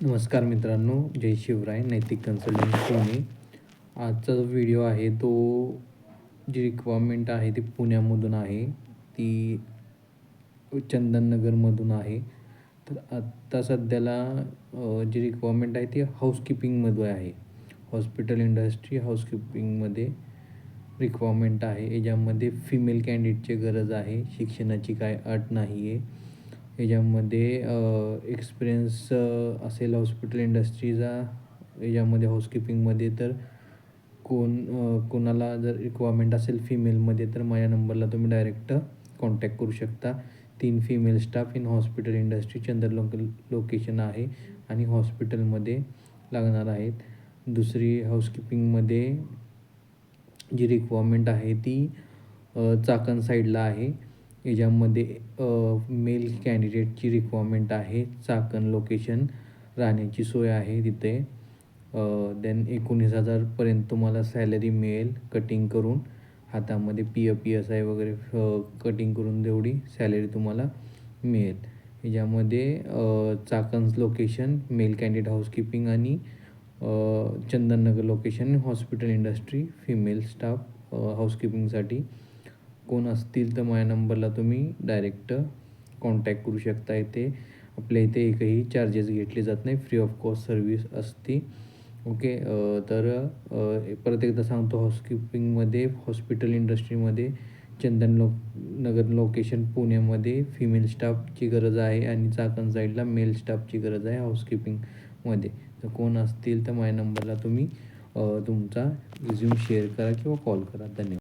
नमस्कार मित्रांनो, जय शिवराय. नैतिक कन्सल्टंट पुणे. आजचा जो व्हिडिओ आहे तो जी रिक्वायरमेंट आहे ती पुण्यामधून आहे, ती चंदननगरमधून आहे. तर आत्ता सध्याला जी रिक्वायरमेंट आहे ती हाऊसकीपिंगमध्ये आहे. हॉस्पिटल इंडस्ट्री हाऊसकीपिंगमध्ये रिक्वायरमेंट आहे. याच्यामध्ये फिमेल कॅन्डिडेटची गरज आहे. शिक्षणाची काय अट नाही आहे. याच्यामध्ये एक्सपिरियन्स असेल हॉस्पिटल इंडस्ट्रीचा याच्यामध्ये हाऊसकीपिंगमध्ये, तर कोणाला जर रिक्वायरमेंट असेल फिमेलमध्ये तर माझ्या नंबरला तुम्ही डायरेक्ट कॉन्टॅक्ट करू शकता. 3 female staff in hospital industry location आहे आणि हॉस्पिटलमध्ये लागणार आहेत. दुसरी हाऊसकीपिंगमध्ये जी रिक्वायरमेंट आहे ती चाकण साईडला आहे. याच्यामध्ये मेल कॅन्डिडेटची रिक्वायरमेंट आहे. चाकण लोकेशन, राहण्याची सोय आहे तिथे. देन 19,000पर्यंत तुम्हाला सॅलरी मिळेल. कटिंग करून हातामध्ये PSI वगैरे कटिंग करून तेवढी सॅलरी तुम्हाला मिळेल. याच्यामध्ये Chakan location male candidate housekeeping आणि Chandannagar location hospital industry female staff हाऊसकीपिंगसाठी. कोण असतील तर माझ्या नंबरला तुम्ही डायरेक्ट कॉन्टॅक्ट करू शकता. इथे आपल्या इथे एकही चार्जेस घेतले जात नाही, फ्री ऑफ कॉस्ट सर्व्हिस असते. ओके. तर परत एकदा सांगतो, हाऊसकीपिंगमध्ये हॉस्पिटल इंडस्ट्रीमध्ये नगर लोकेशन पुण्यामध्ये फिमेल स्टाफची गरज आहे आणि चाकण साईडला मेल स्टाफची गरज आहे हाऊसकीपिंगमध्ये. तर कोण असतील तर माझ्या नंबरला तुम्ही तुमचा रिझ्यूम शेअर करा किंवा कॉल करा. धन्यवाद.